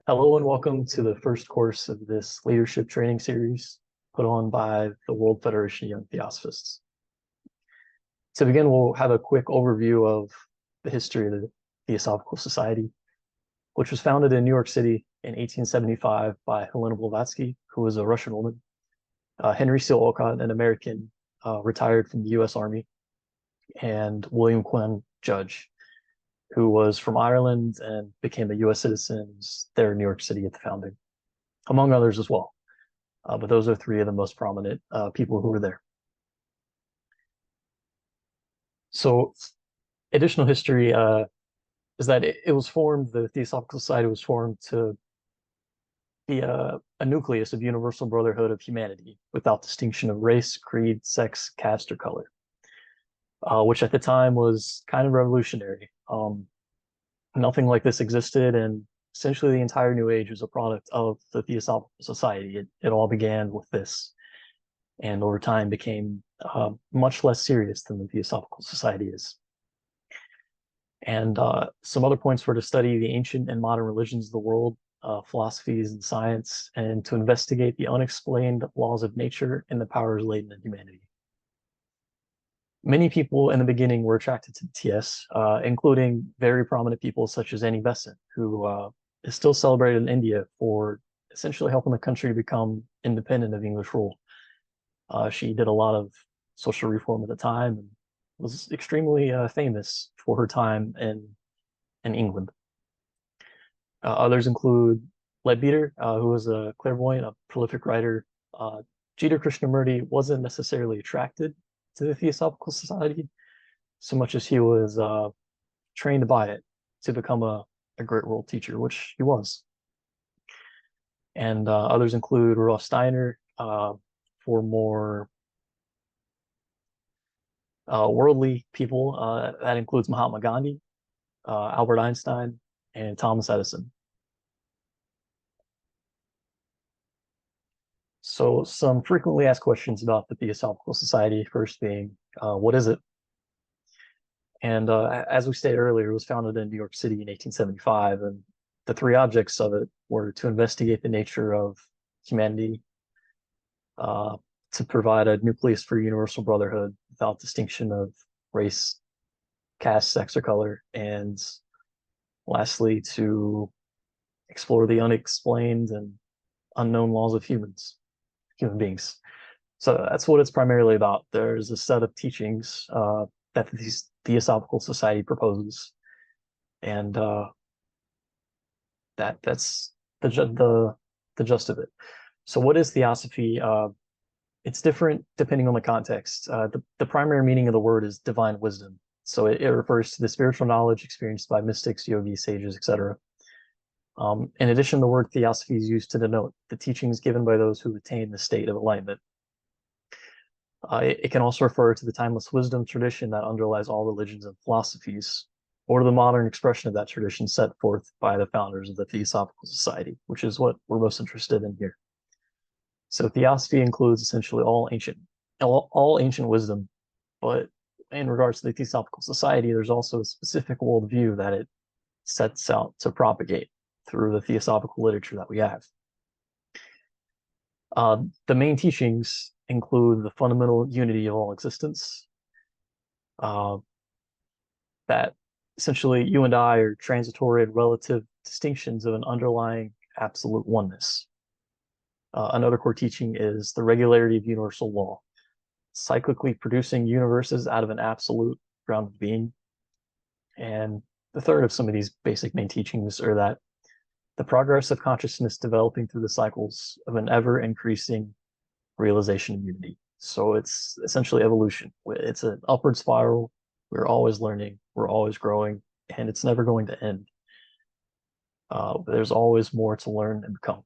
Hello and welcome to the first course of this leadership training series put on by the World Federation of Young Theosophists. To begin, we'll have a quick overview of the history of the Theosophical Society, which was founded in New York City in 1875 by Helena Blavatsky, who was a Russian woman, Henry Seal Olcott, an American, retired from the U.S. Army, and William Quinn Judge, who was from Ireland and became a U.S. citizen there in New York City at the founding, among others as well. But those are three of the most prominent people who were there. So additional history is that it was formed, the Theosophical Society was formed to be a nucleus of universal brotherhood of humanity without distinction of race, creed, sex, caste, or color, which at the time was kind of revolutionary. Nothing like this existed, and essentially the entire New Age was a product of the Theosophical Society. It all began with this, and over time became much less serious than the Theosophical Society is. And some other points were to study the ancient and modern religions of the world, philosophies and science, and to investigate the unexplained laws of nature and the powers latent in humanity. Many people in the beginning were attracted to the TS, including very prominent people such as Annie Besant, who is still celebrated in India for essentially helping the country become independent of English rule. She did a lot of social reform at the time and was extremely famous for her time in England. Others include Leadbeater, who was a clairvoyant, a prolific writer. Jiddu Krishnamurti wasn't necessarily attracted to the Theosophical Society so much as he was trained by it to become a great world teacher, which he was. And others include Rudolf Steiner for more worldly people. That includes Mahatma Gandhi, Albert Einstein, and Thomas Edison. So some frequently asked questions about the Theosophical Society, first being, what is it? And as we stated earlier, it was founded in New York City in 1875, and the three objects of it were to investigate the nature of humanity, to provide a nucleus for universal brotherhood without distinction of race, caste, sex, or color, and lastly, to explore the unexplained and unknown laws of human beings. So that's what it's primarily about. There's a set of teachings that the Theosophical Society proposes, and that's the gist of it. So what is theosophy? It's different depending on the context. The primary meaning of the word is divine wisdom. So it refers to the spiritual knowledge experienced by mystics, yogis, sages, etc. In addition, the word theosophy is used to denote the teachings given by those who attain the state of enlightenment. It can also refer to the timeless wisdom tradition that underlies all religions and philosophies, or to the modern expression of that tradition set forth by the founders of the Theosophical Society, which is what we're most interested in here. So theosophy includes essentially all ancient wisdom, but in regards to the Theosophical Society, there's also a specific worldview that it sets out to propagate through the theosophical literature that we have. The main teachings include the fundamental unity of all existence, that essentially you and I are transitory and relative distinctions of an underlying absolute oneness. Another core teaching is the regularity of universal law, cyclically producing universes out of an absolute grounded being. And the third of some of these basic main teachings are that the progress of consciousness developing through the cycles of an ever-increasing realization of unity. So it's essentially evolution. It's an upward spiral. We're always learning, we're always growing, and it's never going to end. There's always more to learn and become.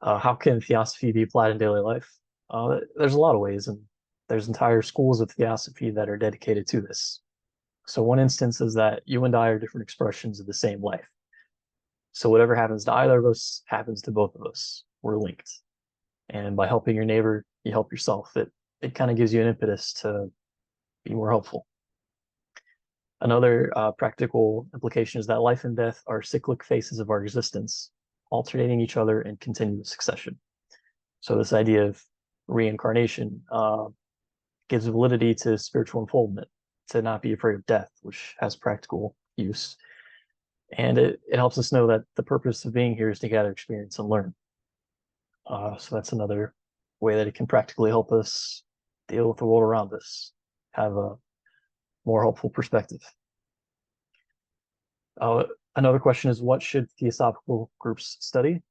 How can theosophy be applied in daily life? There's a lot of ways, and there's entire schools of theosophy that are dedicated to this. So one instance is that you and I are different expressions of the same life. So whatever happens to either of us happens to both of us. We're linked. And by helping your neighbor, you help yourself. It kind of gives you an impetus to be more helpful. Another practical implication is that life and death are cyclic phases of our existence, alternating each other in continuous succession. So this idea of reincarnation gives validity to spiritual unfoldment, to not be afraid of death, which has practical use. And it helps us know that the purpose of being here is to gather experience and learn. So that's another way that it can practically help us deal with the world around us, have a more helpful perspective. Uh, Another question is, what should theosophical groups study?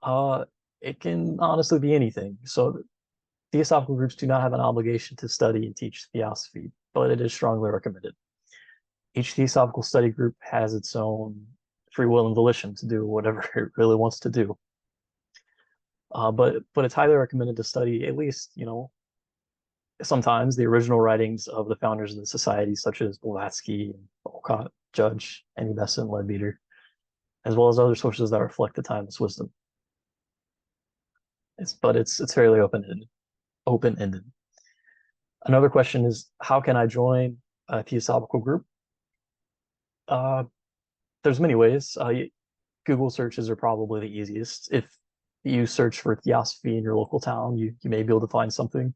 Uh, it can honestly be anything. So theosophical groups do not have an obligation to study and teach theosophy, but it is strongly recommended. Each theosophical study group has its own free will and volition to do whatever it really wants to do. But it's highly recommended to study at least, sometimes the original writings of the founders of the society, such as Blavatsky and Olcott, Judge, Annie Besant, Leadbeater, as well as other sources that reflect the timeless wisdom. It's fairly open-ended. Another question is, how can I join a theosophical group? There's many ways. Google searches are probably the easiest. If you search for theosophy in your local town, you may be able to find something.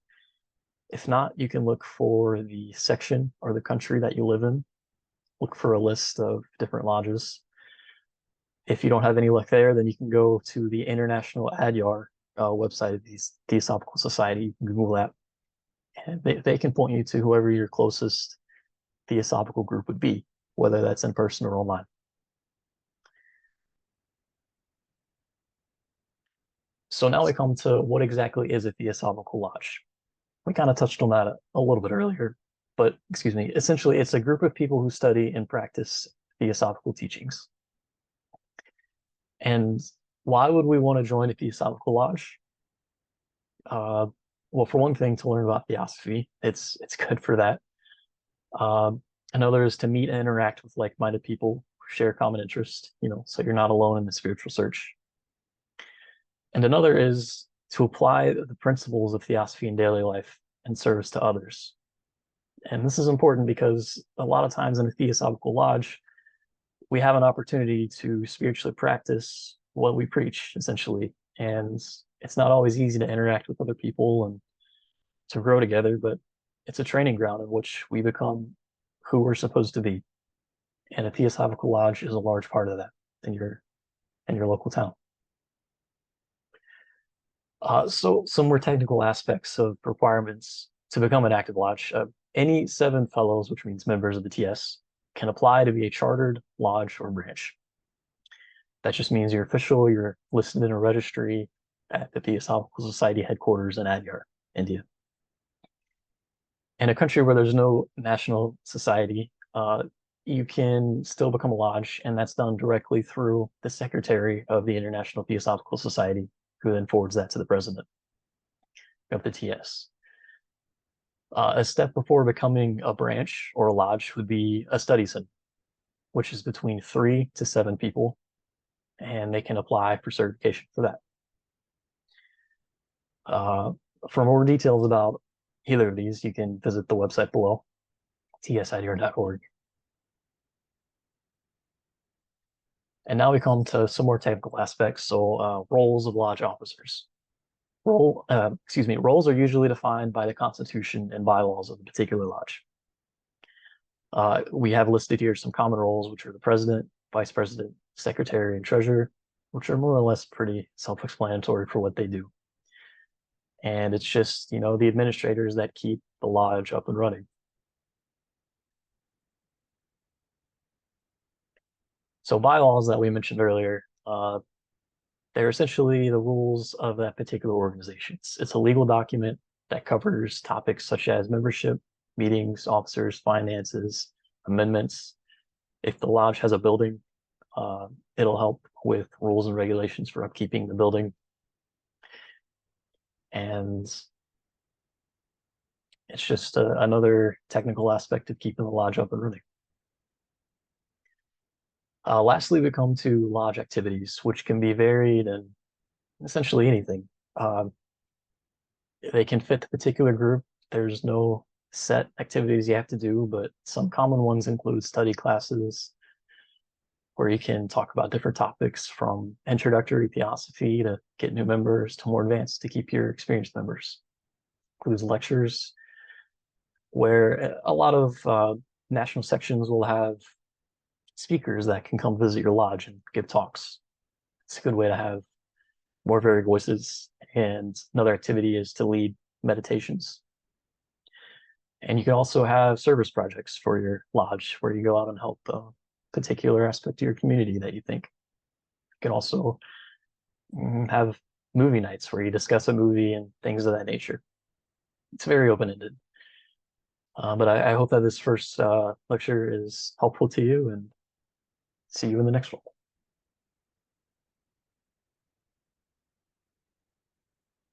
If not, you can look for the section or the country that you live in. Look for a list of different lodges. If you don't have any luck there, then you can go to the International Adyar website of the Theosophical Society. You can Google that. And they can point you to whoever your closest theosophical group would be, whether that's in person or online. So now we come to what exactly is a Theosophical Lodge. We kind of touched on that a little bit earlier, but excuse me, essentially it's a group of people who study and practice Theosophical teachings. And why would we want to join a Theosophical Lodge? Well, for one thing, to learn about Theosophy. It's good for that. Another is to meet and interact with like-minded people who share common interest, so you're not alone in the spiritual search. And another is to apply the principles of Theosophy in daily life and service to others. And this is important because a lot of times in a Theosophical Lodge, we have an opportunity to spiritually practice what we preach, essentially. And it's not always easy to interact with other people and to grow together, but it's a training ground in which we become who we're supposed to be. And a Theosophical Lodge is a large part of that in your local town. So some more technical aspects of requirements to become an active lodge. Any 7 fellows, which means members of the TS, can apply to be a chartered lodge or branch. That just means you're official, you're listed in a registry at the Theosophical Society headquarters in Adyar, India. In a country where there's no national society, you can still become a lodge, and that's done directly through the secretary of the International Theosophical Society, who then forwards that to the president of the TS. A step before becoming a branch or a lodge would be a study center, which is between 3 to 7 people, and they can apply for certification for that. For more details about either of these, you can visit the website below, tsidr.org. And now we come to some more technical aspects. So roles of lodge officers. Roles are usually defined by the Constitution and bylaws of a particular lodge. We have listed here some common roles, which are the president, vice president, secretary, and treasurer, which are more or less pretty self-explanatory for what they do. And it's just, the administrators that keep the lodge up and running. So bylaws that we mentioned earlier, they're essentially the rules of that particular organization. It's a legal document that covers topics such as membership, meetings, officers, finances, amendments. If the lodge has a building, it'll help with rules and regulations for upkeeping the building. And it's just another technical aspect of keeping the lodge up and running. Lastly, we come to lodge activities, which can be varied and essentially anything. They can fit the particular group. There's no set activities you have to do, but some common ones include study classes where you can talk about different topics from introductory theosophy to get new members to more advanced to keep your experienced members. Includes lectures where a lot of national sections will have speakers that can come visit your lodge and give talks. It's a good way to have more varied voices. And another activity is to lead meditations. And you can also have service projects for your lodge where you go out and help a particular aspect of your community that you think. You can also have movie nights where you discuss a movie and things of that nature. It's very open-ended. But I hope that this first lecture is helpful to you, and see you in the next one.